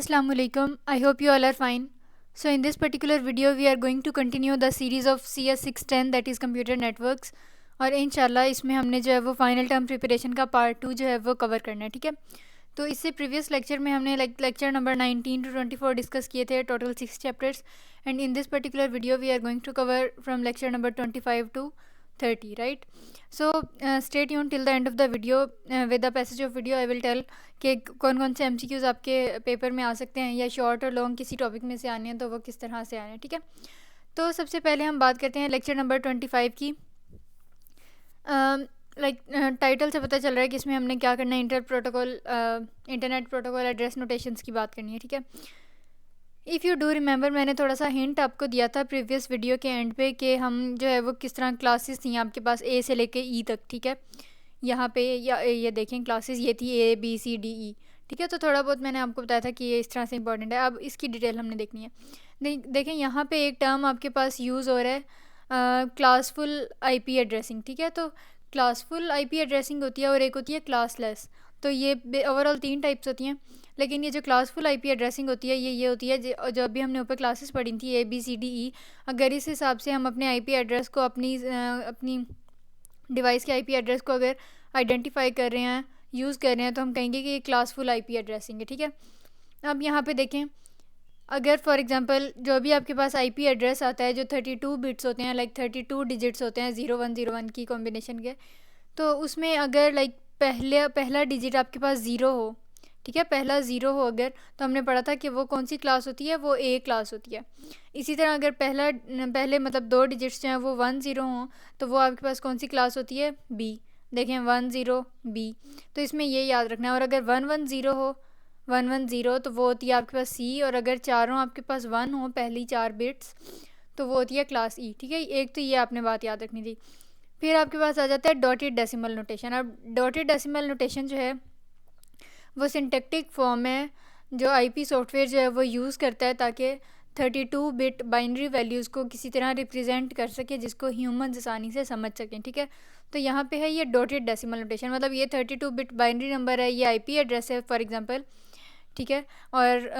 Assalamu alaikum. I hope you all are fine. So in this particular video we are going to continue the series of CS 610 that is computer networks और इंशाल्लाह इसमें हमने जो है वो final term preparation का part 2 जो है वो कवर करना है, ठीक है। तो इससे प्रीवियस लेक्चर में हमने लेक्चर नंबर 19 to 24 डिस्कस किए थे, total 6 chapters, and in this particular video we are going to cover from lecture number 25 to 30, right? So stay tuned till the end of the video. With the passage of video I will tell कि कौन कौन से MCQs आपके paper में आ सकते हैं या short और लॉन्ग किसी टॉपिक में से आने हैं तो वो किस तरह से आने हैं, ठीक है। तो सबसे पहले हम बात करते हैं लेक्चर नंबर 25 की। टाइटल से पता चल रहा है कि इसमें हमने क्या करना है, इंटरनेट प्रोटोकॉल एड्रेस नोटेशंस की बात करनी है, ठीक है। इफ़ यू डू रिमेंबर, मैंने थोड़ा सा हिंट आपको दिया था प्रीवियस वीडियो के एंड पे कि हम जो है वो किस तरह क्लासेस थी आपके पास A से लेके E तक, ठीक है। यहाँ पे या ये देखें क्लासेस ये थी A B C D E, ठीक है। तो थोड़ा बहुत मैंने आपको बताया था कि ये इस तरह से इंपॉर्टेंट है। अब इसकी डिटेल हमने देखनी है। देखें यहाँ पे एक टर्म आपके पास यूज़ हो रहा है क्लासफुल IP एड्रेसिंग, ठीक है। तो क्लासफुल IP एड्रेसिंग होती है और एक होती है क्लासलेस। तो ये ओवरऑल 3 टाइप्स होती हैं, लेकिन ये जो क्लासफुल IP एड्रेसिंग होती है ये होती है जो अभी हमने ऊपर क्लासेस पढ़ी थी A B C D E, अगर इस हिसाब से हम अपने IP एड्रेस को अपनी डिवाइस के IP एड्रेस को अगर आइडेंटिफाई कर रहे हैं, यूज़ कर रहे हैं, तो हम कहेंगे कि ये क्लासफुल IP एड्रेसिंग है, ठीक है। अब यहाँ पे देखें, अगर फॉर एग्जांपल जो भी आपके पास IP एड्रेस आता है जो 32 बिट्स होते हैं, 32 डिजिट्स होते हैं 0101 की कॉम्बिनेशन के, तो उसमें अगर पहला डिजिट आपके पास 0 हो, ठीक है, पहला 0 हो अगर, तो हमने पढ़ा था कि वो कौन सी क्लास होती है, वो A क्लास होती है। इसी तरह अगर पहले मतलब 2 डिजिट्स जो हैं वो 10 हों, तो वो आपके पास कौन सी क्लास होती है, B। देखें 10 B, तो इसमें ये याद रखना है। और अगर 110 हो, 110 तो वो होती है आपके पास C, और अगर चारों आपके पास 1 हो, पहली 4 बिट्स, तो वो होती है क्लास E, ठीक है। एक तो ये आपने बात याद रखनी थी। फिर आपके पास आ जाता है डॉटेड डेसिमल नोटेशन। अब डॉटेड डेसिमल नोटेशन जो है वो सिंटैक्टिक फॉर्म है जो IP सॉफ्टवेयर जो है वो यूज़ करता है ताकि 32 बिट बाइनरी वैल्यूज़ को किसी तरह रिप्रेजेंट कर सके जिसको ह्यूमंस आसानी से समझ सकें, ठीक है। तो यहाँ पे है ये डॉटेड डेसिमल नोटेशन, मतलब ये 32 बिट बाइनरी नंबर है, ये IP एड्रेस है फॉर एग्जांपल, ठीक है। और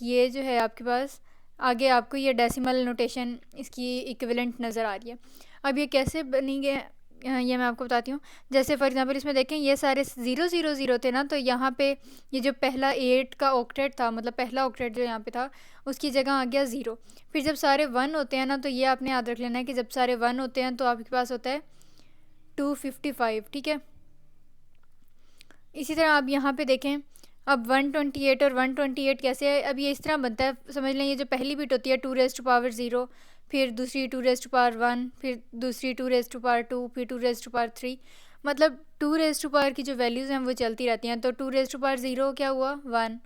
ये जो है आपके पास आगे आपको ये डेसिमल नोटेशन इसकी इक्विवेलेंट नज़र आ रही है। अब ये कैसे बनेंगे ये मैं आपको बताती हूँ। जैसे फॉर एग्जांपल इसमें देखें ये सारे 000 थे ना, तो यहाँ पे ये जो पहला 8 का ऑक्टेट था, मतलब पहला ऑक्टेट जो यहाँ पे था उसकी जगह आ गया 0। फिर जब सारे 1 होते हैं ना, तो ये आपने याद रख लेना है कि जब सारे 1 होते हैं तो आपके पास होता है 255, ठीक है। इसी तरह आप यहाँ पे देखें, अब 128 और 128 कैसे है, अब ये इस तरह बनता है, समझ लें ये जो पहली बिट होती है 2⁻0, फिर दूसरी 2⁻1, फिर दूसरी 2⁻2, फिर 2⁻3, मतलब 2 की जो वैल्यूज़ हैं वो चलती रहती हैं। तो 2⁻0 क्या हुआ 1,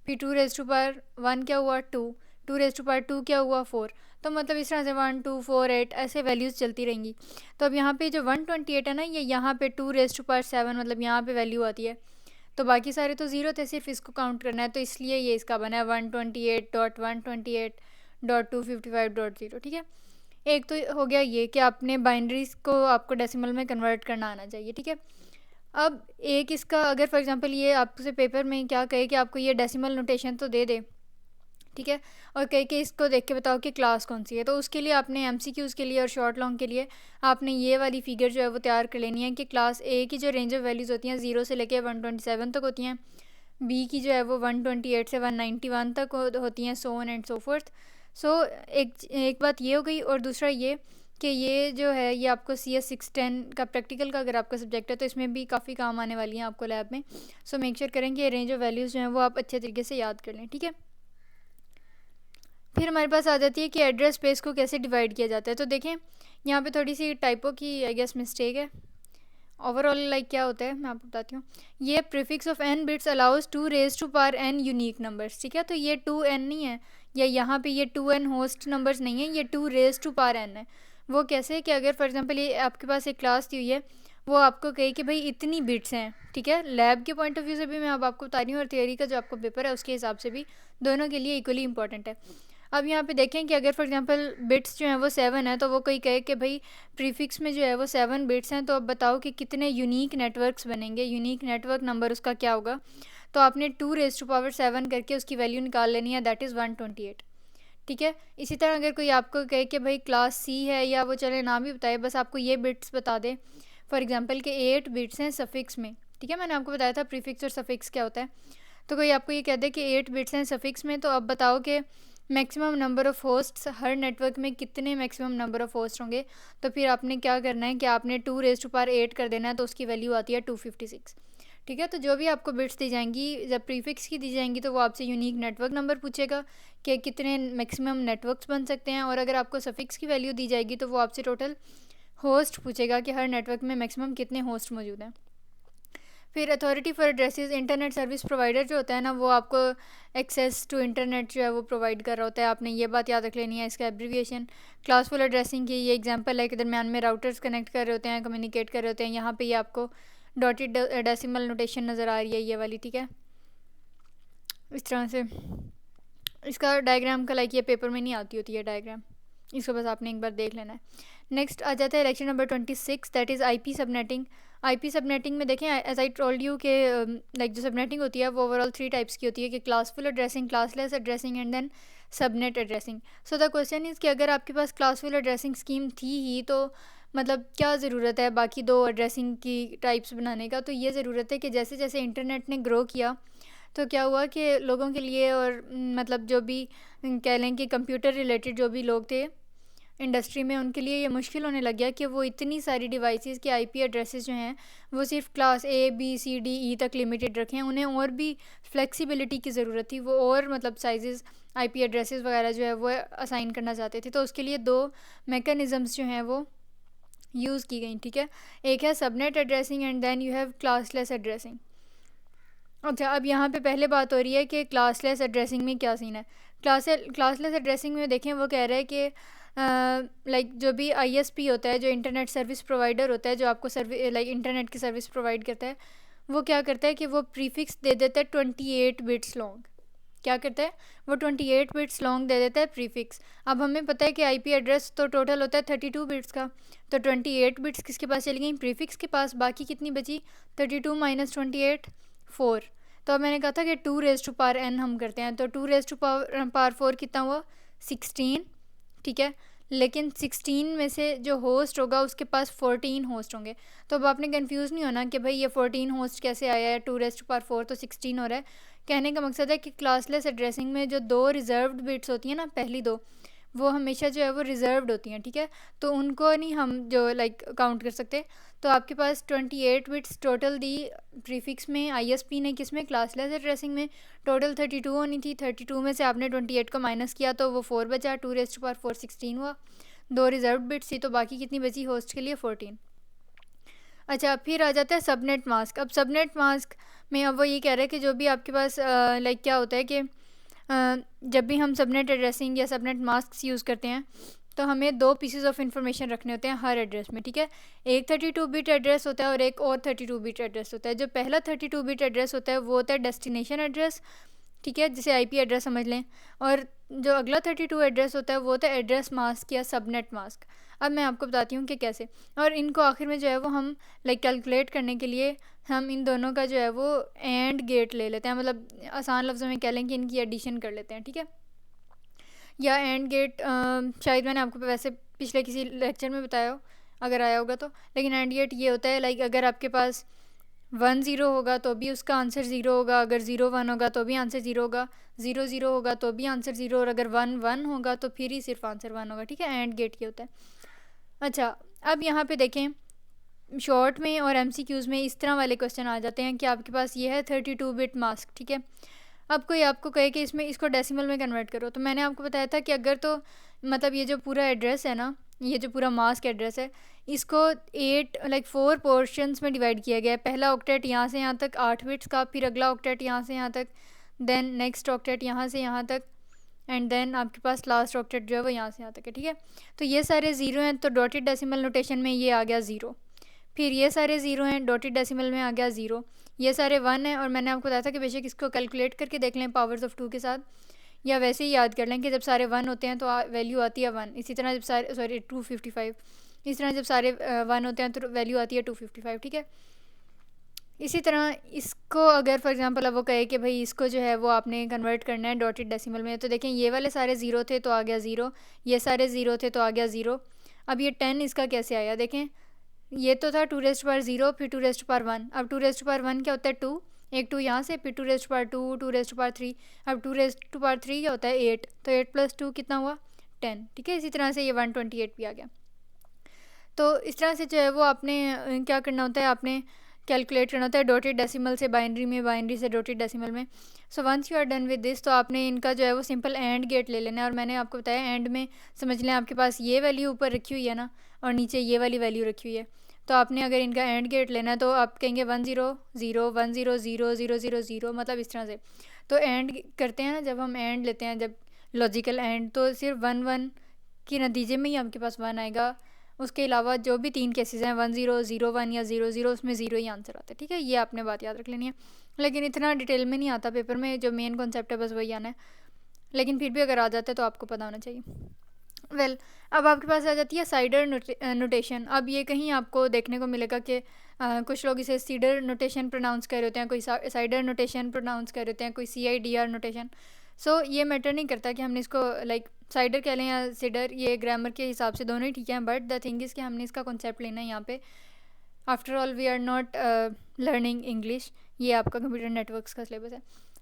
फिर 2⁻1 क्या हुआ 2, 2⁻2 क्या हुआ 4, तो मतलब इस तरह से 1 2 4 8 ऐसे वैल्यूज़ चलती रहेंगी। तो अब यहाँ पे जो 128 है ना, ये यहाँ पे 2⁻7 मतलब यहाँ पे वैल्यू आती है, तो बाकी सारे तो 0 थे, सिर्फ इसको काउंट करना है, तो इसलिए ये इसका बना है 128.128.255.0, ठीक है। एक तो हो गया ये कि आपने बाइनरीज को आपको डेसिमल में कन्वर्ट करना आना चाहिए, ठीक है। अब एक इसका अगर फॉर एग्जांपल ये आपसे पेपर में क्या कहे कि आपको ये डेसिमल नोटेशन तो दे दे, ठीक है, और कह के इसको देख के बताओ कि क्लास कौन सी है, तो उसके लिए आपने MCQs के लिए और शॉर्ट लॉन्ग के लिए आपने ये वाली फिगर जो है वो तैयार कर लेनी है कि क्लास A की जो रेंज ऑफ वैल्यूज़ होती हैं 0 से लेके 127 तक होती हैं, B की जो है वो 128 से 191 तक होती हैं, so on and so forth. So एक बात ये हो गई, और दूसरा ये कि ये जो है ये आपको CS 610 का प्रैक्टिकल का अगर आपका सब्जेक्ट है तो इसमें भी काफ़ी काम आने वाली हैं आपको लैब में। सो मेक श्योर करें कि ये रेंज ऑफ वैल्यूज़ जो हैं वो आप अच्छे तरीके से याद कर लें, ठीक है। फिर हमारे पास आ जाती है कि एड्रेस स्पेस को कैसे डिवाइड किया जाता है। तो देखें यहाँ पे थोड़ी सी टाइपो की आई गेस मिस्टेक है। ओवरऑल क्या होता है मैं आपको बताती हूँ। ये prefix of n bits allows 2⁻n unique numbers, ठीक है। तो ये 2n नहीं है, या यहाँ पे ये 2n होस्ट नंबर्स नहीं है, ये 2⁻n है। वो कैसे कि अगर फॉर एग्जांपल ये आपके पास एक क्लास दी हुई है, वो आपको कहे कि भाई इतनी बिट्स हैं, ठीक है। लैब के पॉइंट ऑफ व्यू से भी मैं अब आपको बता रही हूँ और थियोरी का जो आपको पेपर है उसके हिसाब से भी, दोनों के लिए इक्वली इंपॉर्टेंट है। अब यहाँ पे देखें कि अगर फॉर एग्जांपल बिट्स जो हैं वो 7 है, तो वो कोई कहे कि भाई प्रीफिक्स में जो है वो 7 बिट्स हैं, तो अब बताओ कि कितने यूनिक नेटवर्क्स बनेंगे, यूनिक नेटवर्क नंबर उसका क्या होगा। तो आपने 2⁻⁷ करके उसकी वैल्यू निकाल लेनी है, दैट इज़ 128। ठीक है। इसी तरह अगर कोई आपको कहे कि भाई क्लास सी है, या वो चले ना भी बताए, बस आपको ये बिट्स बता दे, फॉर एग्जांपल के 8 बिट्स हैं सफिक्स में, ठीक है, मैंने आपको बताया था प्रीफिक्स और सफिक्स क्या होता है। तो कोई आपको ये कह दे कि 8 बिट्स हैं सफिक्स में, तो अब बताओ कि maximum number of hosts her network में कितने मैक्सिमम नंबर ऑफ़ होस्ट होंगे। तो फिर आपने क्या करना है कि आपने 2⁸ कर देना है, तो उसकी वैल्यू आती है 256। ठीक है। तो जो भी आपको बिट्स दी जाएंगी, जब प्रीफिक्स की दी जाएंगी, तो वो आपसे यूनिक नेटवर्क नंबर पूछेगा कि कितने मैक्सिमम नेटवर्क्स बन सकते हैं, और अगर आपको सफिक्स की वैल्यू दी जाएगी तो वो आपसे टोटल होस्ट पूछेगा कि हर नेटवर्क में मैक्सिमम कितने होस्ट मौजूद हैं। फिर authority for addresses, internet service provider जो होता है ना, वो आपको एक्सेस टू इंटरनेट जो है वो प्रोवाइड कर रहा होता है। आपने ये बात याद रख लेनी है। इसका एब्रीविएशन क्लासफुल एड्रेसिंग की ये एग्जांपल है कि दरमियान में राउटर्स कनेक्ट कर रहे होते हैं, कम्युनिकेट कर रहे होते हैं। यहाँ पे ये आपको डॉटेड डेसिमल नोटेशन नज़र आ रही है, ये वाली, ठीक है, इस तरह से। इसका डायग्राम का लाइक ये पेपर में नहीं आती होती है डायग्राम, इसको बस आपने एक बार देख लेना है। नेक्स्ट आ जाता है election number 26, that is IP subnetting. IP subnetting में देखें, एज आई टोल्ड यू के लाइक जो सबनेटिंग होती है वो ओवरऑल 3 टाइप्स की होती है कि classful addressing, classless addressing and then subnet addressing. So the question is कि अगर आपके पास क्लासफुल एड्रेसिंग स्कीम थी ही, तो मतलब क्या ज़रूरत है बाकी 2 एड्रेसिंग की टाइप्स बनाने का। तो ये ज़रूरत है कि जैसे जैसे इंटरनेट ने ग्रो किया, तो क्या हुआ कि लोगों के लिए, और मतलब जो भी कह लें कि कंप्यूटर रिलेटेड जो भी लोग थे इंडस्ट्री में, उनके लिए ये मुश्किल होने लग गया कि वो इतनी सारी डिवाइसेस के आईपी एड्रेसेस जो हैं वो सिर्फ class A B C D E तक लिमिटेड रखें। उन्हें और भी फ्लेक्सिबिलिटी की ज़रूरत थी, वो और मतलब साइजेस आईपी एड्रेसेस वगैरह जो है वो असाइन करना चाहते थे। तो उसके लिए 2 मैकेनिज़म्स जो हैं वो यूज़ की गई, ठीक है। एक है subnet addressing and then you have classless addressing. अच्छा, अब यहाँ पे पहले बात हो रही है कि क्लासलेस एड्रेसिंग में क्या सीन है। क्लासलेस एड्रेसिंग में देखें, वो कह रहा है कि लाइक जो भी आईएसपी होता है, जो इंटरनेट सर्विस प्रोवाइडर होता है, जो आपको लाइक इंटरनेट की सर्विस प्रोवाइड करता है, वो क्या करता है कि वो प्रीफिक्स दे देता है 28 बिट्स लॉन्ग। क्या करता है वो 28 बिट्स लॉन्ग दे देता है प्रीफिक्स। अब हमें पता है कि आईपी एड्रेस तो टोटल होता है 32 बिट्स का, तो 28 बिट्स किसके पास चली गई, प्रीफिक्स के पास। बाकी कितनी बची, 32 - 28 4। तो अब मैंने कहा था कि 2⁻n हम करते हैं, तो 2⁻4 कितना हुआ 16, ठीक है। लेकिन 16 में से जो होस्ट होगा उसके पास 14 होस्ट होंगे। तो अब आपने कंफ्यूज नहीं होना कि भाई ये 14 होस्ट कैसे आया है, 2⁻4 तो 16 हो रहा है। कहने का मकसद है कि क्लासलेस एड्रेसिंग में जो 2 रिजर्व्ड बिट्स होती हैं ना, पहली 2 वो हमेशा जो है वो रिजर्व्ड होती हैं, ठीक है। तो उनको नहीं हम जो लाइक काउंट कर सकते। तो आपके पास 28 बिट्स टोटल दी प्रीफिक्स में, आईएसपी ने किस में, क्लासलेस एड्रेसिंग में। टोटल 32 होनी थी, 32 में से आपने 28 को माइनस किया तो वो 4 बचा, 2⁻4 16 हुआ। 2 रिजर्व्ड बिट्स थी, तो बाकी कितनी बची होस्ट के लिए 14। अच्छा, फिर आ जाता है सबनेट मास्क। अब सबनेट मास्क में अब वो ये कह रहा है कि जो भी आपके पास लाइक क्या होता है कि जब भी हम सबनेट एड्रेसिंग या सबनेट मास्क यूज़ करते हैं, तो हमें 2 पीसेस ऑफ इंफॉर्मेशन रखने होते हैं हर एड्रेस में, ठीक है। एक 32 बिट एड्रेस होता है और एक और 32 बिट एड्रेस होता है। जो पहला 32 बिट एड्रेस होता है वो होता है डेस्टिनेशन एड्रेस, ठीक है, जिसे आईपी एड्रेस समझ लें। और जो अगला 32 एड्रेस होता है वो होता है एड्रेस मास्क या सबनेट मास्क। अब मैं आपको बताती हूँ कि कैसे, और इनको आखिर में जो है वो हम लाइक कैलकुलेट करने के लिए हम इन दोनों का जो है वो एंड गेट ले लेते हैं, मतलब आसान लफ्ज़ों में कह लें कि इनकी एडिशन कर लेते हैं, ठीक है। या एंड गेट शायद मैंने आपको वैसे पिछले किसी लेक्चर में बताया हो, अगर आया होगा तो। लेकिन एंड गेट ये होता है लाइक अगर आपके पास 1 0 होगा तो भी उसका आंसर 0 होगा, अगर 0 1 होगा तो भी आंसर 0 होगा, 0 0 होगा तो भी आंसर 0, और अगर 1 1 होगा तो फिर ही सिर्फ आंसर 1 होगा, ठीक है। एंड गेट ये होता है। अच्छा, अब यहाँ पे देखें, शॉर्ट में और एमसीक्यूज़ में इस तरह वाले क्वेश्चन आ जाते हैं कि आपके पास ये है 32 बिट मास्क, ठीक है। अब कोई आपको कहे कि इसमें इसको डेसिमल में कन्वर्ट करो, तो मैंने आपको बताया था कि अगर तो मतलब ये जो पूरा एड्रेस है ना, ये जो पूरा मास्क एड्रेस है, इसको 4 पोर्शंस में डिवाइड किया गया है। पहला ऑक्टेट यहाँ से यहाँ तक 8 बिट्स का, फिर अगला ऑक्टेट यहाँ से यहाँ तक, देन नेक्स्ट ऑक्टेट यहाँ से यहाँ तक, एंड देन आपके पास लास्ट ऑक्टेट जो है वो यहाँ से यहाँ तक है, ठीक है। तो ये सारे ज़ीरो हैं, तो डॉटेड डेसिमल नोटेशन में ये आ गया 0। फिर ये सारे ज़ीरो हैं, डॉटेड डेसिमल में आ गया 0। ये सारे 1 हैं, और मैंने आपको बताया था कि बेशक इसको कैलकुलेट करके देख लें पावर्स ऑफ 2 के साथ, या वैसे ही याद कर लें कि जब सारे 1 होते हैं तो वैल्यू आती है 1। इसी तरह जब सारे 255, इस तरह जब सारे 1 होते हैं तो वैल्यू आती है 255, ठीक है। इसी तरह इसको अगर फॉर एग्जांपल अब वो कहे कि भाई इसको जो है वो आपने कन्वर्ट करना है डॉटेड डेसिमल में, तो देखें ये वाले सारे ज़ीरो थे तो आ गया ज़ीरो, ये सारे ज़ीरो थे तो आ गया ज़ीरो। अब ये 10 इसका कैसे आया, देखें ये तो था 2^0 फिर 2^1। अब 2^1 क्या होता है 2, एक 2 यहाँ से, फिर 2^2 2^3। अब 2^3 क्या होता है 8, तो 8 + 2 कितना हुआ 10, ठीक है। इसी तरह से ये 128 भी आ गया। तो इस तरह से जो है वो आपने क्या करना होता है, आपने कैलकुलेट करना होता है डॉटेड डेसिमल से बाइनरी में, बाइनरी से डॉटेड डेसिमल में। So once you are done with this, तो आपने इनका जो है वो सिंपल एंड गेट ले लेना है। और मैंने आपको बताया एंड में समझ लें आपके पास ये वैल्यू ऊपर रखी हुई है ना, और नीचे ये वाली वैल्यू रखी हुई है। तो आपने अगर इनका एंड गेट लेना है तो आप कहेंगे 1 0 0 1 0 0 0 0 0, मतलब इस तरह से। तो एंड करते हैं ना, जब हम एंड लेते हैं, जब लॉजिकल एंड, तो सिर्फ 1 1 के नतीजे में ही आपके पास 1 आएगा। उसके अलावा जो भी 3 केसेस हैं 1 0 0 1 या 0 0, उसमें 0 ही आंसर आता है, ठीक है। ये आपने बात याद रख लेनी है, लेकिन इतना डिटेल में नहीं आता पेपर में, जो मेन कॉन्सेप्ट है बस वही आना है। लेकिन फिर भी अगर आ जाता है तो आपको पता होना चाहिए। अब आपके पास आ जाती है साइडर नोटेशन। अब ये कहीं आपको देखने को मिलेगा कि कुछ लोग इसे सीडर नोटेशन प्रोनाउंस कर रहे होते हैं, कोई साइडर नोटेशन प्रोनाउंस कर रहे होते हैं, कोई CIDR नोटेशन। सो ये मैटर नहीं करता कि हमने इसको लाइक साइडर कह लें या सीडर, ये ग्रामर के हिसाब से दोनों ही ठीक है। बट द थिंग इज़ कि हमने इसका कॉन्सेप्ट लेना है यहाँ पे। After all we are not learning English, ये आपका कंप्यूटर नेटवर्क्स का सिलेबस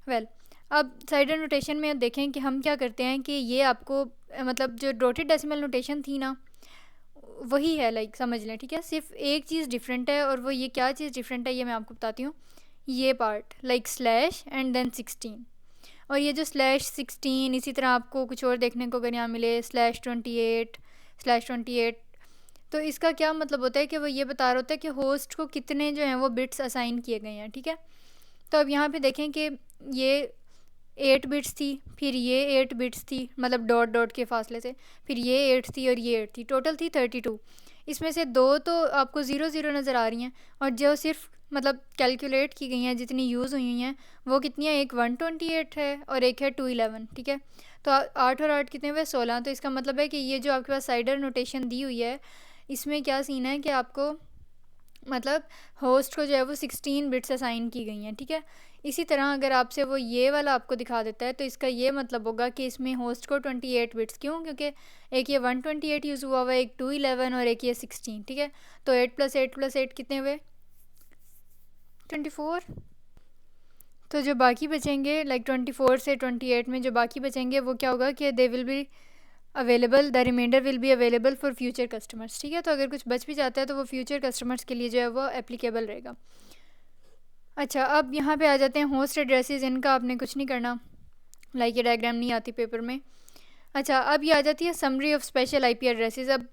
है। अब साइडर नोटेशन में देखें कि हम क्या करते हैं कि ये आपको मतलब जो डॉटेड डेसिमल नोटेशन थी ना वही है, लाइक समझ लें, ठीक है। सिर्फ एक चीज़ डिफरेंट है, और वो ये क्या चीज़ डिफरेंट है ये मैं आपको बताती हूँ। ये part like slash and then 16, और ये जो /16, इसी तरह आपको कुछ और देखने को अगर यहाँ मिले /28 तो इसका क्या मतलब होता है कि वो ये बता रहा होता है कि होस्ट को कितने जो हैं वो बिट्स असाइन किए गए हैं, ठीक है। तो अब यहाँ पे देखें कि ये 8 बिट्स थी, फिर ये 8 बिट्स थी, मतलब डॉट डॉट के फासले से, फिर ये 8 थी और ये 8 थी, टोटल थी 32। इसमें से 2 तो आपको 0 0 नज़र आ रही हैं, और जो सिर्फ मतलब कैलकुलेट की गई हैं, जितनी यूज़ हुई हैं वो कितनी है, एक 128 है और एक है 211, ठीक है। तो 8 और 8 कितने हुए 16। तो इसका मतलब है कि ये जो आपके पास साइडर नोटेशन दी हुई है, इसमें क्या सीन है कि आपको मतलब होस्ट को जो है वो 16 बिट्स असाइन की गई हैं, ठीक है। इसी तरह अगर आपसे वो ये वाला आपको दिखा देता है तो इसका ये मतलब होगा कि इसमें होस्ट को 28 बिट्स, क्यों, क्योंकि एक ये 128 यूज़ हुआ हुआ है, एक 211 और एक ये 16, ठीक है। तो 8 + 8 + 8 कितने हुए 24। तो जो बाकी बचेंगे लाइक 24 से 28 में जो बाकी बचेंगे वो क्या होगा कि they will be available, the reminder will be available for future customers, ठीक है। तो अगर कुछ बच भी जाता है तो वो फ्यूचर कस्टमर्स के लिए जो है वो एप्लीकेबल रहेगा। अच्छा, अब यहाँ पे आ जाते हैं होस्ट एड्रेसेस। इनका आपने कुछ नहीं करना, लाइक ये डायग्राम नहीं आती पेपर में। अच्छा, अब ये आ जाती है summary of special IP addresses. अब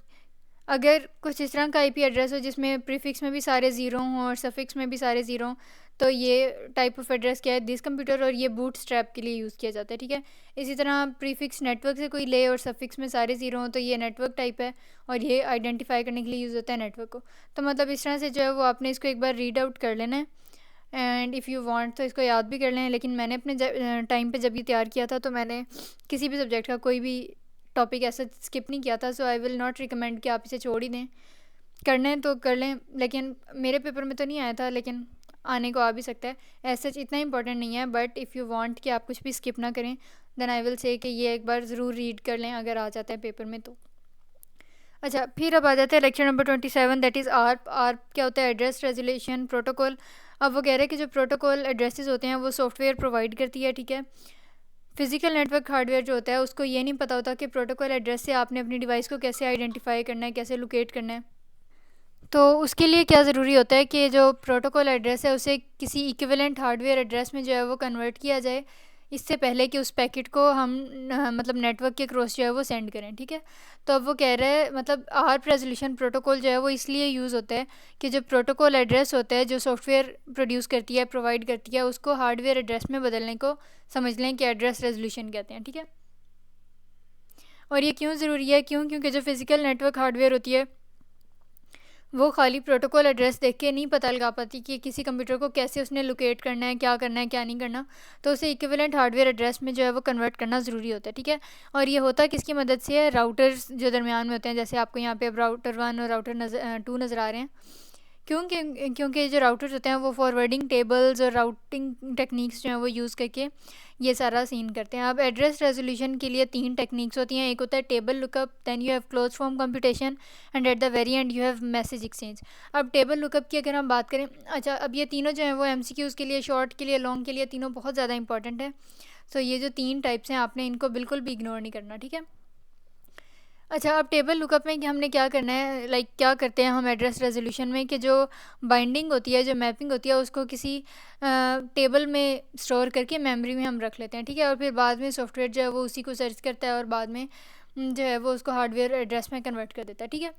अगर कुछ इस तरह का IP एड्रेस हो जिसमें प्रीफिक्स में भी सारे ज़ीरो हों और सफिक्स में भी सारे ज़ीरो हों, तो ये टाइप ऑफ एड्रेस क्या है, दिस कंप्यूटर, और ये बूटस्ट्रैप के लिए यूज़ किया जाता है, ठीक है। इसी तरह प्रीफिक्स नेटवर्क से कोई ले और सफिक्स में सारे ज़ीरो हों, तो ये नेटवर्क टाइप है, और ये आइडेंटिफाई करने के लिए यूज़ होता है नेटवर्क को। तो मतलब इस तरह से जो है वो आपने इसको एक बार रीड आउट कर लेना है, एंड इफ़ यू वांट तो इसको याद भी कर लें। लेकिन मैंने अपने टाइम पे जब ये तैयार किया था तो मैंने किसी भी सब्जेक्ट का कोई भी टॉपिक ऐसा स्किप नहीं किया था। सो आई विल नॉट रिकमेंड कि आप इसे छोड़ ही दें, करना है तो कर लें। लेकिन मेरे पेपर में तो नहीं आया था, लेकिन आने को आ भी सकता है। ऐसा इतना इंपॉर्टेंट नहीं है, बट इफ़ यू वांट कि आप कुछ भी स्किप ना करें, देन आई विल से कि ये एक बार ज़रूर रीड कर लें अगर आ जाता है पेपर में तो। अच्छा, फिर अब आ जाते हैं lecture number 27, that is ARP. ARP क्या होता है, एड्रेस रेजोल्यूशन प्रोटोकॉल। अब वो कह रहे हैं कि जो प्रोटोकॉल एड्रेसेस होते हैं वो सॉफ्टवेयर प्रोवाइड करती है, ठीक है। फिजिकल नेटवर्क हार्डवेयर जो होता है उसको ये नहीं पता होता कि प्रोटोकॉल एड्रेस से आपने अपनी डिवाइस को कैसे आइडेंटिफाई करना है, कैसे लोकेट करना है। तो उसके लिए क्या ज़रूरी होता है कि जो प्रोटोकॉल एड्रेस है उसे किसी इक्विवेलेंट हार्डवेयर एड्रेस में जो है वो कन्वर्ट किया जाए, इससे पहले कि उस पैकेट को हम मतलब नेटवर्क के क्रॉस जो है वो सेंड करें, ठीक है। तो अब वो कह रहे हैं मतलब आर्प रेजोल्यूशन प्रोटोकॉल जो है वो इसलिए यूज़ होता है कि जो प्रोटोकॉल एड्रेस होता है जो सॉफ्टवेयर प्रोड्यूस करती है, प्रोवाइड करती है, उसको हार्डवेयर एड्रेस में बदलने को समझ लें कि एड्रेस रेजोल्यूशन कहते हैं, ठीक है। और ये क्यों ज़रूरी है, क्योंकि जो फिज़िकल नेटवर्क हार्डवेयर होती है वो खाली प्रोटोकॉल एड्रेस देख के नहीं पता लगा पाती कि किसी कंप्यूटर को कैसे उसने लोकेट करना है, क्या करना है, क्या नहीं करना। तो उसे इक्विवेलेंट हार्डवेयर एड्रेस में जो है वो कन्वर्ट करना ज़रूरी होता है, ठीक है। और ये होता किसकी मदद से है, राउटर्स जो दरमियान में होते हैं। जैसे आपको यहाँ पे अब राउटर 1 और राउटर 2 नज़र आ रहे हैं, क्योंकि जो राउटर्स होते हैं वो फॉरवर्डिंग टेबल्स और राउटिंग टेक्निक्स जो हैं वो यूज़ करके ये सारा सीन करते हैं। अब एड्रेस रेजोल्यूशन के लिए 3 टेक्निक्स होती हैं। एक होता है table lookup, then you have close form computation and at the very end you have message exchange. अब टेबल लुकअप की अगर हम बात करें, अच्छा अब ये तीनों जो हैं वो एमसीक्यूज़ के लिए, शॉर्ट के लिए, लॉन्ग के लिए तीनों बहुत ज़्यादा इंपॉर्टेंट है। सो ये जो 3 टाइप्स हैं आपने इनको बिल्कुल भी इग्नोर नहीं करना, ठीक है। अच्छा, अब टेबल लुकअप में कि हमने क्या करना है, क्या करते हैं हम एड्रेस रेजोल्यूशन में कि जो बाइंडिंग होती है, जो मैपिंग होती है, उसको किसी टेबल में स्टोर करके मेमोरी में हम रख लेते हैं, ठीक है। और फिर बाद में सॉफ्टवेयर जो है वो उसी को सर्च करता है और बाद में जो है वो उसको हार्डवेयर एड्रेस में कन्वर्ट कर देता है, ठीक है।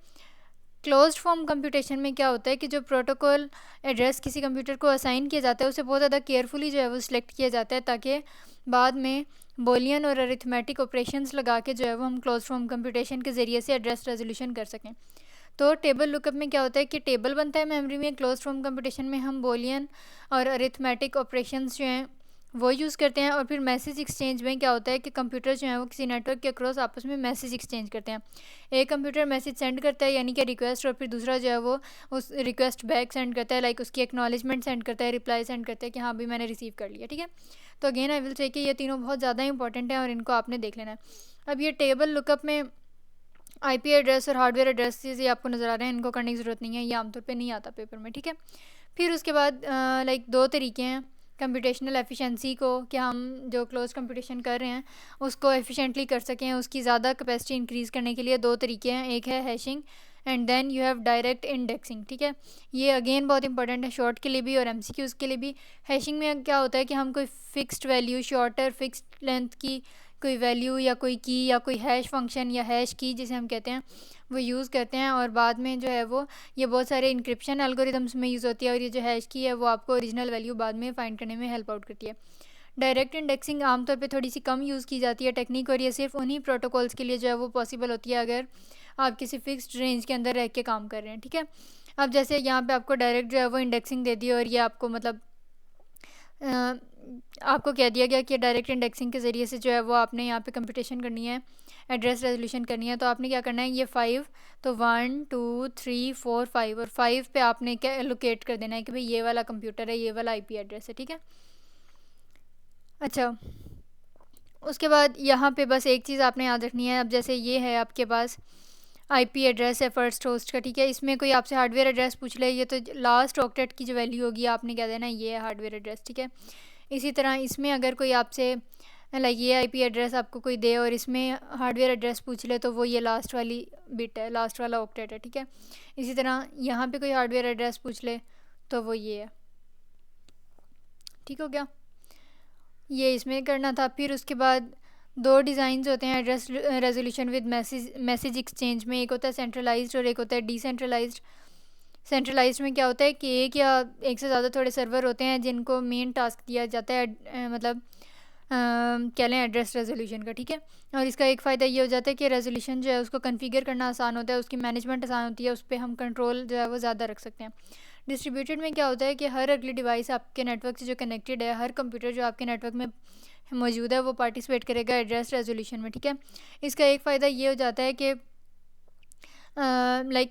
क्लोज्ड फॉर्म कंप्यूटेशन में क्या होता है कि जो प्रोटोकॉल एड्रेस किसी कंप्यूटर को असाइन किया जाता है उसे बहुत ज़्यादा केयरफुली जो है वो सिलेक्ट किया जाता है, ताकि बाद में बोलियन और अरिथमेटिक ऑपरेशंस लगा के जो है वो हम क्लोज फॉर्म कंप्यूटेशन के ज़रिए से एड्रेस रेजोल्यूशन कर सकें। तो टेबल लुकअप में क्या होता है कि टेबल बनता है मेमोरी में, क्लोज फॉर्म कंप्यूटेशन में हम बोलियन और अरिथमेटिक ऑपरेशंस जो हैं वो यूज़ करते हैं। और फिर मैसेज एक्सचेंज में क्या होता है कि कंप्यूटर जो है वो किसी नेटवर्क के अक्रॉस आपस में मैसेज एक्सचेंज करते हैं। एक कंप्यूटर मैसेज सेंड करता है यानी कि रिक्वेस्ट, और फिर दूसरा जो है वो उस रिक्वेस्ट बैक सेंड करता है, उसकी एक्नॉलेजमेंट सेंड करता है, रिप्लाई सेंड करता है कि हाँ भाई मैंने रिसीव कर लिया, ठीक है। तो अगेन आई विल से कि ये तीनों बहुत ज़्यादा इंपॉर्टेंट हैं और इनको आपने देख लेना है। अब ये टेबल लुकअप में आईपी एड्रेस और हार्डवेयर एड्रेस ये आपको नज़र आ रहे हैं, इनको करने की ज़रूरत नहीं है, ये आमतौर पे नहीं आता पेपर में, ठीक है। फिर उसके बाद दो तरीके हैं कंप्यूटेशनल एफिशिएंसी को, कि हम जो क्लोज कंप्यूटेशन कर रहे हैं उसको एफिशिएंटली कर सकें, उसकी ज़्यादा कैपेसिटी इंक्रीज़ करने के लिए 2 तरीके हैं। एक है hashing and then you have direct indexing, ठीक है। ये अगेन बहुत इंपॉर्टेंट है शॉर्ट के लिए भी और एमसीक्यूज़ के लिए भी। हैशिंग में क्या होता है कि हम कोई fixed value, shorter fixed length की कोई वैल्यू या कोई की या कोई हैश फंक्शन या हैश की जिसे हम कहते हैं वो यूज़ करते हैं, और बाद में जो है वो ये बहुत सारे इंक्रिप्शन एल्गोरिदम्स में यूज़ होती है, और ये जो हैश की है वो आपको ओरिजिनल वैल्यू बाद में फाइंड करने में हेल्प आउट करती है। डायरेक्ट इंडेक्सिंग आमतौर पे थोड़ी सी कम यूज़ की जाती है टेक्निक, और ये सिर्फ उन्हीं प्रोटोकॉल्स के लिए जो है वो पॉसिबल होती है अगर आप किसी फिक्स्ड रेंज के अंदर रह के काम कर रहे हैं, ठीक है। अब जैसे यहाँ पे आपको डायरेक्ट जो है वो इंडेक्सिंग दे दी और ये आपको मतलब आपको कह दिया गया कि डायरेक्ट इंडेक्सिंग के ज़रिए से जो है वो आपने यहाँ पे कंप्यूटेशन करनी है, एड्रेस रेजोल्यूशन करनी है। तो आपने क्या करना है, ये 5 तो 1 2 3 4 5 और 5 पे आपने क्या एलोकेट कर देना है कि भाई ये वाला कंप्यूटर है, ये वाला आईपी एड्रेस है, ठीक है। अच्छा, उसके बाद यहाँ पे बस एक चीज़ आपने याद रखनी है। अब जैसे ये है आपके पास आईपी एड्रेस है फर्स्ट होस्ट का, ठीक है। इसमें कोई आपसे हार्डवेयर एड्रेस पूछ ले, ये तो लास्ट ऑक्टेट की जो वैल्यू होगी आपने क्या देना है, ये है हार्डवेयर एड्रेस, ठीक है। इसी तरह इसमें अगर कोई आपसे ये आईपी एड्रेस आपको कोई दे और इसमें हार्डवेयर एड्रेस पूछ ले तो वो ये लास्ट वाली बिट है, लास्ट वाला ऑक्टेट है, ठीक है। इसी तरह यहाँ पे कोई हार्डवेयर एड्रेस पूछ ले तो वो ये है, ठीक हो गया। ये इसमें करना था। फिर उसके बाद 2 डिज़ाइंस होते हैं address resolution with message exchange में, एक होता है सेंट्रलाइज्ड और एक होता है डिसेंट्रलाइज्ड। सेंट्रलाइज्ड में क्या होता है कि एक या एक से ज़्यादा थोड़े सर्वर होते हैं जिनको मेन टास्क दिया जाता है मतलब कह लें एड्रेस रेजोल्यूशन का, ठीक है। और इसका एक फ़ायदा ये हो जाता है कि रेजोल्यूशन जो है उसको कॉन्फ़िगर करना आसान होता है, उसकी मैनेजमेंट आसान होती है, उस पर हम कंट्रोल जो है वो ज़्यादा रख सकते हैं। डिस्ट्रीब्यूटेड में क्या होता है कि हर अगली डिवाइस आपके नेटवर्क से जो कनेक्टेड है, हर कंप्यूटर जो आपके नेटवर्क में मौजूद है वो पार्टिसिपेट करेगा एड्रेस रेजोल्यूशन में, ठीक है। इसका एक फ़ायदा ये हो जाता है कि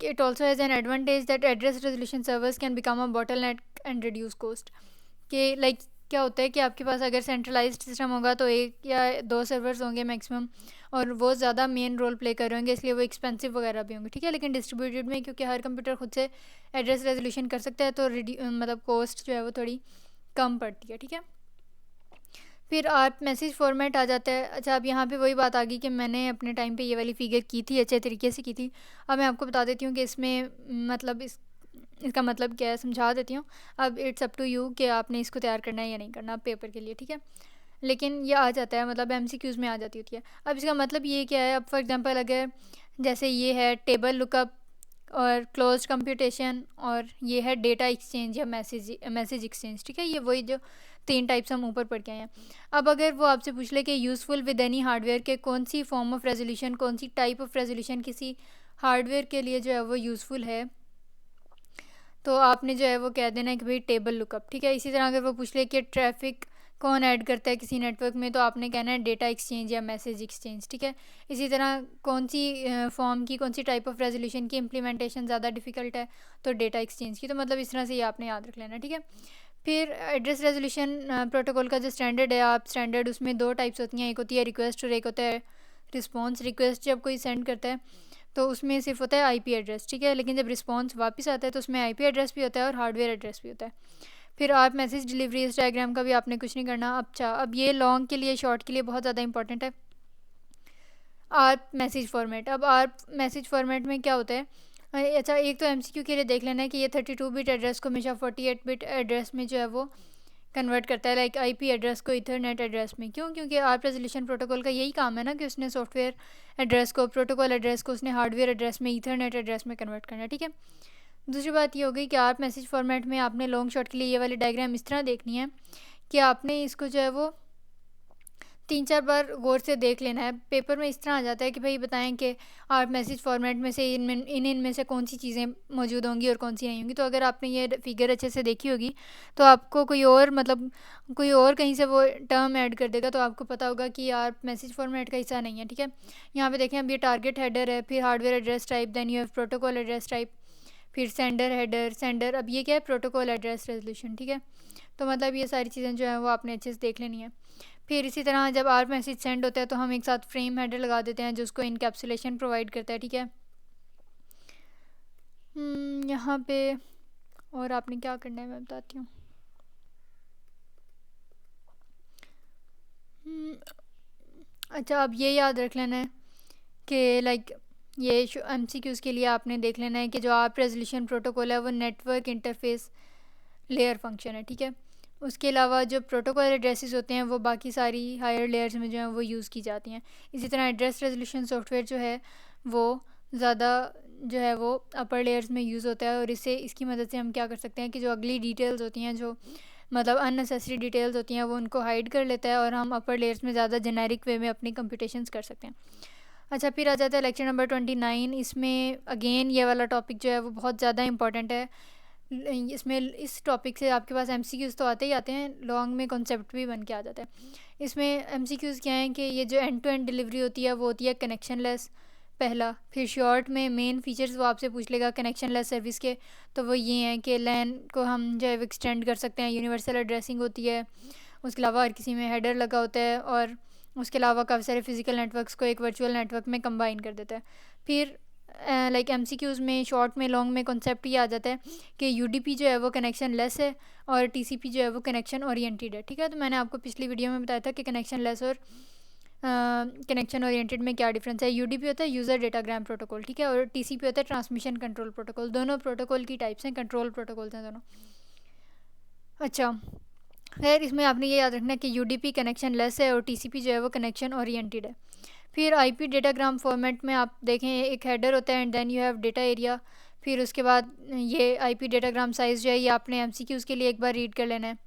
it also has an advantage that address resolution servers can become a bottleneck and reduce cost. कि क्या होता है कि आपके पास अगर सेंट्रलाइज्ड सिस्टम होगा तो 1 या 2 सर्वर्स होंगे मैक्सिमम, और वो ज़्यादा मेन रोल प्ले कर रहे होंगे, इसलिए वो एक्सपेंसिव वगैरह भी होंगे, ठीक है। लेकिन डिस्ट्रीब्यूटेड में क्योंकि हर कंप्यूटर खुद से एड्रेस रेजोल्यूशन कर सकता है तो मतलब कॉस्ट जो है वो थोड़ी कम पड़ती है, ठीक है। फिर आप मैसेज फॉर्मेट आ जाता है। अच्छा, अब यहाँ पे वही बात आ गई कि मैंने अपने टाइम पे ये वाली फ़िगर की थी, अच्छे तरीके से की थी। अब मैं आपको बता देती हूँ कि इसमें मतलब इसका मतलब क्या है, समझा देती हूँ। अब इट्स अप टू यू कि आपने इसको तैयार करना है या नहीं करना पेपर के लिए, ठीक है। लेकिन ये आ जाता है, मतलब एमसीक्यूज़ में आ जाती होती है। अब इसका मतलब ये क्या है, अब फॉर एग्जांपल अगर जैसे ये है टेबल लुकअप और क्लोज्ड कंप्यूटेशन और ये है डेटा एक्सचेंज या मैसेज एक्सचेंज, ठीक है। ये वही जो 3 टाइप्स हम ऊपर पढ़ के आए हैं। अब अगर वो आपसे पूछ ले कि यूज़फुल विद एनी हार्डवेयर के कौन सी फॉर्म ऑफ रेजोल्यूशन, कौन सी टाइप ऑफ रेजोल्यूशन किसी हार्डवेयर के लिए जो है वो यूज़फुल है, तो आपने जो है वो कह देना है कि भाई टेबल लुकअप, ठीक है। इसी तरह अगर वो पूछ ले कि ट्रैफिक कौन ऐड करता है किसी नेटवर्क में, तो आपने कहना है डेटा एक्सचेंज या मैसेज एक्सचेंज, ठीक है। इसी तरह कौन सी फॉर्म की, कौन सी टाइप ऑफ रेजोल्यूशन की इम्प्लीमेंटेशन ज़्यादा डिफ़िकल्ट है, तो डेटा एक्सचेंज की। तो मतलब इस तरह से ये आपने याद रख लेना, ठीक है। फिर एड्रेस रेजोल्यूशन प्रोटोकॉल का जो स्टैंडर्ड है, आप स्टैंडर्ड उसमें दो टाइप्स होती हैं, एक होती है रिक्वेस्ट और एक होता है रिस्पॉन्स। रिक्वेस्ट जब कोई सेंड करता है तो उसमें सिर्फ होता है आईपी एड्रेस, ठीक है, लेकिन जब रिस्पॉन्स वापस आता है तो उसमें आईपी एड्रेस भी होता है और हार्डवेयर एड्रेस भी होता है। फिर आप मैसेज डिलीवरी, इस डायग्राम का भी आपने कुछ नहीं करना। अच्छा, अब ये लॉन्ग के लिए, शॉर्ट के लिए बहुत ज़्यादा इंपॉर्टेंट है आर्प मैसेज फॉर्मेट। अब आर्प मैसेज फॉर्मेट में क्या होता है, अच्छा एक तो एमसीक्यू के लिए देख लेना है कि ये 32 बिट एड्रेस को हमेशा 48 बिट एड्रेस में जो है वो कन्वर्ट करता है, लाइक आईपी एड्रेस को इथरनेट एड्रेस में। क्यों? क्योंकि आर्प रेजोल्यूशन प्रोटोकॉल का यही काम है ना कि उसने सॉफ्टवेयर एड्रेस को, प्रोटोकॉल एड्रेस को उसने हार्डवेयर एड्रेस में, इथरनेट एड्रेस में कन्वर्ट करना है, ठीक है। दूसरी बात ये हो गई कि आर्प मैसेज फॉर्मेट में आपने लॉन्ग शॉट के लिए ये वाली डायग्राम इस तरह देखनी है कि आपने इसको जो है वो 3-4 बार गौर से देख लेना है। पेपर में इस तरह आ जाता है कि भाई बताएं कि आर्प मैसेज फॉर्मेट में से इनमें से कौन सी चीज़ें मौजूद होंगी और कौन सी नहीं होंगी। तो अगर आपने ये फिगर अच्छे से देखी होगी तो आपको कोई और, मतलब कोई और कहीं से वो टर्म ऐड कर देगा तो आपको पता होगा कि आर्प मैसेज फॉर्मेट का हिस्सा नहीं है, ठीक है। यहाँ पे देखें, अब ये टारगेट हेडर है, फिर hardware address type, then you have protocol address type, फिर सेंडर हेडर, सेंडर, अब ये क्या है, प्रोटोकॉल एड्रेस रेजोल्यूशन, ठीक है। तो मतलब ये सारी चीज़ें जो है वो आपने अच्छे से देख लेनी है। फिर इसी तरह जब आर्प मैसेज सेंड होता है तो हम एक साथ फ्रेम हेडर लगा देते हैं जो उसको इनकैप्सुलेशन प्रोवाइड करता है, ठीक है। यहाँ पे और आपने क्या करना है मैं बताती हूँ। अच्छा, अब ये याद रख लेना है कि लाइक ये एमसीक्यूज़ के लिए आपने देख लेना है कि जो आर्प रेजोल्यूशन प्रोटोकॉल है वो नेटवर्क इंटरफेस लेयर फंक्शन है, ठीक है। उसके अलावा जो प्रोटोकॉल एड्रेसेस होते हैं वो बाकी सारी हायर लेयर्स में जो है वो यूज़ की जाती हैं। इसी तरह एड्रेस रेजोल्यूशन सॉफ्टवेयर जो है वो ज़्यादा जो है वो अपर लेयर्स में यूज़ होता है और इसकी मदद से हम क्या कर सकते हैं कि जो अगली डिटेल्स होती हैं, जो मतलब अननेसेसरी डिटेल्स होती हैं, वो उनको हाइड कर लेता है और हम अपर लेयर्स में ज़्यादा जेनेरिक वे में अपनी कंप्यूटेशंस कर सकते हैं। अच्छा, फिर आ जाता है लेक्चर नंबर 29। इसमें अगेन ये वाला टॉपिक जो है वो बहुत ज़्यादा इंपॉर्टेंट है। इसमें इस टॉपिक से आपके पास एमसीक्यूज़ तो आते ही आते हैं, लॉन्ग में कॉन्सेप्ट भी बन के आ जाता है। इसमें एमसीक्यूज़ क्या हैं कि ये जो एंड टू एंड डिलीवरी होती है वो होती है कनेक्शन लेस, पहला। फिर शॉर्ट में मेन फीचर्स वो आपसे पूछ लेगा कनेक्शन लेस सर्विस के, तो वो ये हैं कि लैन को हम जो है एक्सटेंड कर सकते हैं, यूनिवर्सल एड्रेसिंग होती है, उसके अलावा हर किसी में हेडर लगा होता है, और उसके अलावा काफ़ी सारे फिजिकल नेटवर्क्स को एक वर्चुअल नेटवर्क में कंबाइन कर देता है। फिर लाइक एमसीक्यूज़ में शॉर्ट में लॉन्ग में कॉन्सेप्ट ये आ जाता है कि यूडीपी जो है वो कनेक्शन लेस है और टीसीपी जो है वो कनेक्शन ओरिएंटेड है, ठीक है। तो मैंने आपको पिछली वीडियो में बताया था कि कनेक्शन लेस और कनेक्शन ओरिएंटेड में क्या डिफरेंस है। यूडीपी होता है यूज़र डेटाग्राम प्रोटोकॉल, ठीक है, और टीसीपी होता है ट्रांसमिशन कंट्रोल प्रोटोकॉल। दोनों प्रोटोकॉल की टाइप्स हैं, कंट्रोल प्रोटोकॉल्स हैं दोनों। अच्छा, खैर इसमें आपने ये याद रखना है कि यूडीपी कनेक्शन लेस है और टीसीपी जो है वो कनेक्शन ओरिएंटेड है। फिर आईपी डेटाग्राम फॉर्मेट में आप देखें एक हेडर होता है and then you have data area. फिर उसके बाद ये आईपी डेटाग्राम साइज़ जो है ये आपने एमसीक्यूज़ के लिए एक बार रीड कर लेना है।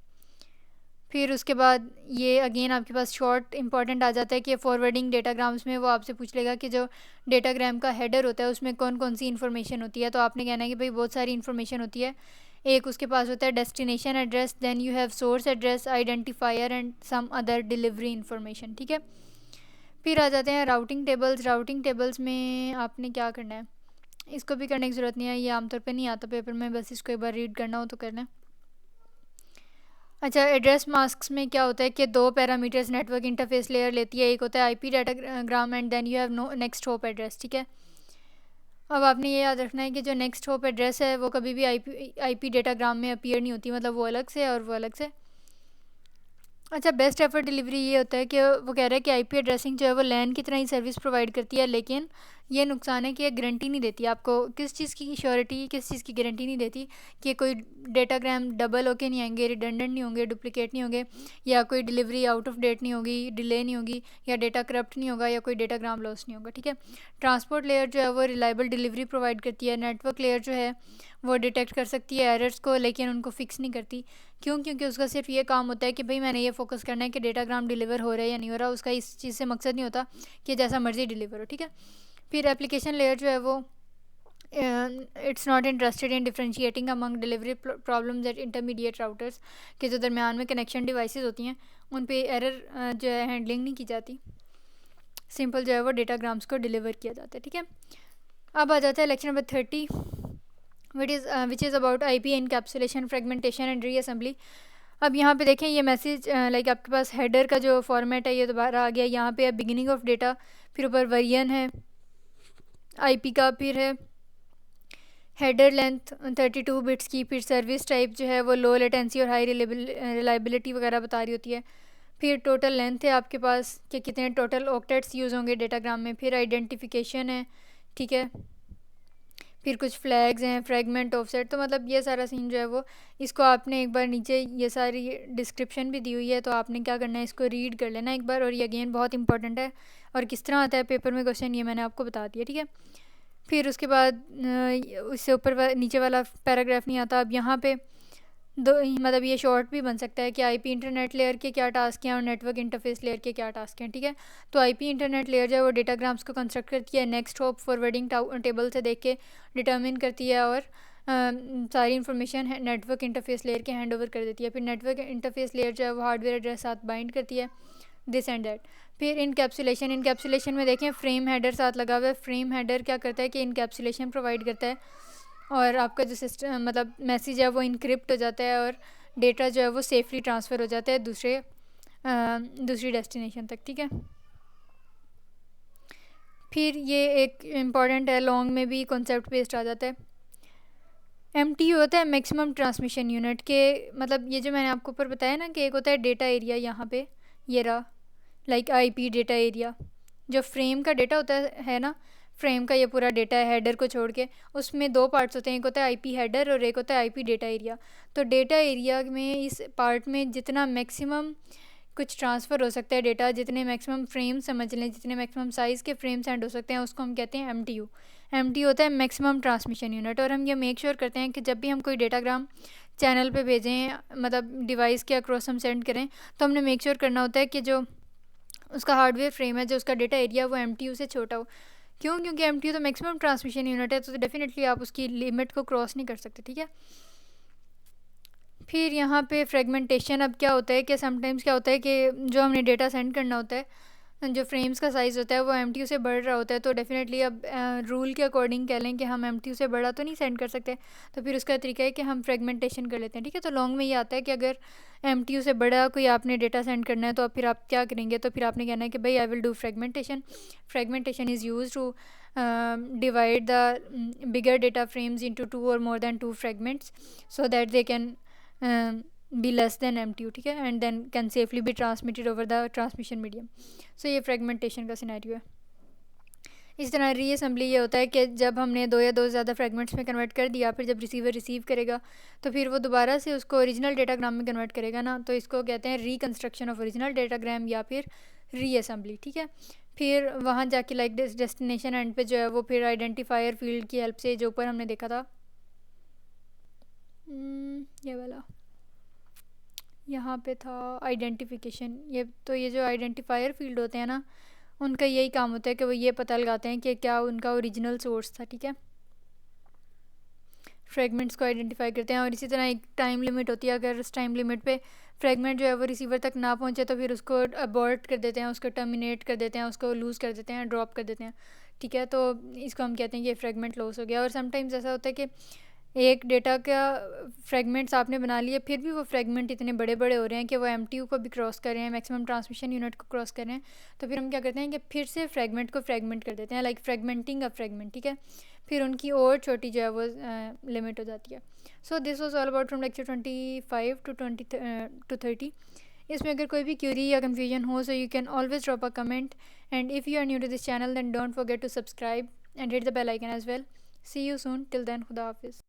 फिर उसके बाद ये अगेन आपके पास शॉर्ट इंपॉर्टेंट आ जाता है कि फॉरवर्डिंग डेटाग्राम्स में वो आपसे पूछ लेगा कि जो डेटाग्राम का हेडर होता है उसमें कौन कौन सी इन्फॉर्मेशन होती है। तो आपने कहना है कि भाई बहुत सारी इन्फॉर्मेशन होती है। एक उसके पास होता है destination address, then you have source address, identifier and some other delivery information, ठीक है। फिर आ जाते हैं राउटिंग टेबल्स। राउटिंग टेबल्स में आपने क्या करना है, इसको भी करने की ज़रूरत नहीं है, ये आमतौर पे नहीं आता पेपर में, बस इसको एक बार रीड करना हो तो करना है। अच्छा, एड्रेस मास्क्स में क्या होता है कि दो पैरामीटर्स नेटवर्क इंटरफेस लेयर लेती है, एक होता है IP datagram and then you have next hop address, ठीक है। अब आपने ये याद रखना है कि जो नेक्स्ट होप एड्रेस है वो कभी भी आईपी डेटाग्राम में अपीयर नहीं होती, मतलब वो अलग से और वो अलग से। अच्छा, बेस्ट एफर्ट डिलीवरी ये होता है कि वो कह रहा है कि आईपी एड्रेसिंग जो है वो लैन की तरह ही सर्विस प्रोवाइड करती है, लेकिन ये नुकसान है कि ये गारंटी नहीं देती आपको, किस चीज़ की श्योरिटी, किस चीज़ की गारंटी नहीं देती कि कोई डेटाग्राम डबल होके नहीं आएंगे, रिडंडेंट नहीं होंगे, डुप्लिकेट नहीं होंगे, या कोई डिलीवरी आउट ऑफ डेट नहीं होगी, डिले नहीं होगी, या डेटा करप्ट नहीं होगा, या कोई डेटाग्राम लॉस नहीं होगा, ठीक है। ट्रांसपोर्ट लेयर जो है वो रिलायबल डिलीवरी प्रोवाइड करती है। नेटवर्क लेयर जो है वो डिटेक्ट कर सकती है एरर्स को, लेकिन उनको फिक्स नहीं करती। क्यों? क्योंकि उसका सिर्फ ये काम होता है कि भाई मैंने ये फोकस करना है कि डेटाग्राम डिलीवर हो रहा है या नहीं हो रहा, उसका इस चीज़ से मकसद नहीं होता कि जैसा मर्ज़ी डिलीवर हो, ठीक है। फिर एप्लीकेशन लेयर जो है वो it's not interested in differentiating among delivery problems eight intermediate routers, के जो दरमियान में कनेक्शन डिवाइसेस होती हैं उन पे एरर जो है हैंडलिंग नहीं की जाती, सिंपल जो है वो डेटाग्राम्स को डिलीवर किया जाता है। ठीक है, अब आ जाता है lecture number 30 which is about IP encapsulation, fragmentation and reassembly. अब यहाँ पे देखें ये मैसेज लाइक आपके पास हेडर का जो फॉर्मेट है ये दोबारा आ गया, यहाँ पे बिगिनिंग ऑफ डेटा, फिर ऊपर वेरिएंट है IP का, फिर है हेडर लेंथ 32 बिट्स की, फिर सर्विस टाइप जो है वो लो लेटेंसी और हाई रिलायबिलिटी वगैरह बता रही होती है, फिर टोटल लेंथ है आपके पास कि कितने टोटल ऑक्टेट्स यूज़ होंगे डेटाग्राम में, फिर आइडेंटिफिकेशन है, ठीक है, फिर कुछ फ्लैग्स हैं, फ्रेगमेंट ऑफसेट, तो मतलब ये सारा सीन जो है वो इसको आपने एक बार नीचे ये सारी डिस्क्रिप्शन भी दी हुई है तो आपने क्या करना है इसको रीड कर लेना एक बार, और ये अगेन बहुत इंपॉर्टेंट है और किस तरह आता है पेपर में क्वेश्चन ये मैंने आपको बता दिया। ठीक है, फिर उसके बाद उससे ऊपर नीचे वाला पैराग्राफ नहीं आता। अब यहाँ पे दो मतलब ये शॉर्ट भी बन सकता है कि IP इंटरनेट लेयर के क्या टास्क हैं और नेटवर्क इंटरफेस लेयर के क्या टास्क हैं। ठीक है, तो IP इंटरनेट लेयर जो है वो डेटाग्राम्स को कंस्ट्रक्ट करती है, नेक्स्ट हॉप फॉरवर्डिंग टेबल से देख के डिटर्मिन करती है और सारी इन्फॉर्मेशन नेटवर्क इंटरफेस लेयर के हैंड ओवर कर देती है। फिर नेटवर्क इंटरफेस लेयर जो है वो हार्डवेयर एड्रेस साथ बाइंड करती है, दिस एंड दैट। फिर इनकैप्सुलेशन में देखें फ्रेम हेडर साथ लगा हुआ है। फ्रेम हेडर क्या करता है कि इनकैप्सुलेशन प्रोवाइड करता है और आपका जो सिस्टम मतलब मैसेज है वो इनक्रिप्ट हो जाता है और डेटा जो है वो सेफली ट्रांसफ़र हो जाता है दूसरी डेस्टिनेशन तक। ठीक है, फिर ये एक इम्पॉर्टेंट है, लॉन्ग में भी कॉन्सेप्ट बेस्ड आ जाता है। MTU होता है मैक्सिमम ट्रांसमिशन यूनिट के, मतलब ये जो मैंने आपको ऊपर बताया ना कि एक होता है डेटा एरिया, यहाँ पे ये रहा लाइक IP डेटा एरिया, जो फ्रेम का डेटा होता है ना, फ्रेम का ये पूरा डेटा है हेडर को छोड़ के, उसमें दो पार्ट्स होते हैं, एक होता है IP हेडर और एक होता है IP डेटा एरिया। तो डेटा एरिया में इस पार्ट में जितना मैक्सिमम कुछ ट्रांसफ़र हो सकता है डेटा, जितने मैक्सिमम फ्रेम समझ लें, जितने मैक्सिमम साइज़ के फ्रेम सेंड हो सकते हैं उसको हम कहते हैं MTU। MTU होता है मैक्सिमम ट्रांसमिशन यूनिट। और हम ये मेक श्योर करते हैं कि जब भी हम कोई डेटाग्राम चैनल पे भेजें, मतलब डिवाइस के अक्रॉस हम सेंड करें, तो हमने मेक श्योर करना होता है कि जो उसका हार्डवेयर फ्रेम है, जो उसका डेटा एरिया, वो MTU से छोटा हो। क्यों? क्योंकि MTU तो मैक्सिमम ट्रांसमिशन यूनिट है, तो डेफिनेटली आप उसकी लिमिट को क्रॉस नहीं कर सकते। ठीक है, फिर यहाँ पे फ्रेगमेंटेशन। अब क्या होता है कि समटाइम्स क्या होता है कि जो हमने डेटा सेंड करना होता है, जो फ्रेम्स का साइज़ होता है वो MTU से बढ़ रहा होता है, तो डेफिनेटली अब रूल के अकॉर्डिंग कह लें कि हम MTU से बड़ा तो नहीं सेंड कर सकते, तो फिर उसका तरीका है कि हम फ्रेगमेंटेशन कर लेते हैं। ठीक है, तो लॉन्ग में ये आता है कि अगर MTU से बड़ा कोई आपने डेटा सेंड करना है तो फिर आप क्या करेंगे, तो फिर आपने कहना है कि भाई I will do fragmentation. Fragmentation is use to divide the bigger data frames into 2 और more than 2 fragments so that they can be less than MTU। ठीक है, and then can safely be transmitted over the transmission medium। so ये fragmentation का scenario है। इस तरह reassembly ये होता है कि जब हमने दो या दो से ज़्यादा फ्रेगमेंट्स में कन्वर्ट कर दिया, फिर जब रिसीवर रिसीव करेगा तो फिर वो दोबारा से उसको ओरिजिनल डेटाग्राम में कन्वर्ट करेगा ना, तो इसको कहते हैं रिकन्स्ट्रक्शन ऑफ ओरिजिनल डेटाग्राम या फिर रीअसेंबली। ठीक है, फिर वहाँ जाके लाइक डेस्टिनेशन एंड पे जो है वो फिर आइडेंटिफायर फील्ड की हेल्प से, जो ऊपर हमने देखा था ये वाला, यहाँ पे था आइडेंटिफिकेशन, ये जो आइडेंटिफायर फील्ड होते हैं ना, उनका यही काम होता है कि वो ये पता लगाते हैं कि क्या उनका ओरिजिनल सोर्स था। ठीक है, फ्रेगमेंट्स को आइडेंटिफाई करते हैं और इसी तरह एक टाइम लिमिट होती है, अगर उस टाइम लिमिट पे फ्रेगमेंट जो है वो रिसीवर तक ना पहुँचे तो फिर उसको अबॉर्ट कर देते हैं, उसको टर्मिनेट कर देते हैं, उसको लूज़ कर देते हैं, ड्रॉप कर देते हैं। ठीक है, तो इसको हम कहते हैं कि फ्रेगमेंट लॉस हो गया। और समटाइम्स ऐसा होता है कि एक डेटा का फ्रेगमेंट्स आपने बना लिए, फिर भी वो फ्रेगमेंट इतने बड़े बड़े हो रहे हैं कि वो MTU को भी क्रॉस कर रहे हैं, मैक्सिमम ट्रांसमिशन यूनिट को क्रॉस कर रहे हैं, तो फिर हम क्या करते हैं कि फिर से फ्रेगमेंट को फ्रेगमेंट कर देते हैं, लाइक फ्रेगमेंटिंग अ फ्रेगमेंट। ठीक है, फिर उनकी और छोटी जो है वो लिमिट हो जाती है। So this was all about from lecture 25 to 30। इसमें अगर कोई भी क्यूरी या कन्फ्यूजन हो so you can always drop a comment, and if you are new to this channel then don't forget to subscribe and hit the bell icon as well. See you soon, till then खुदा हाफिज़।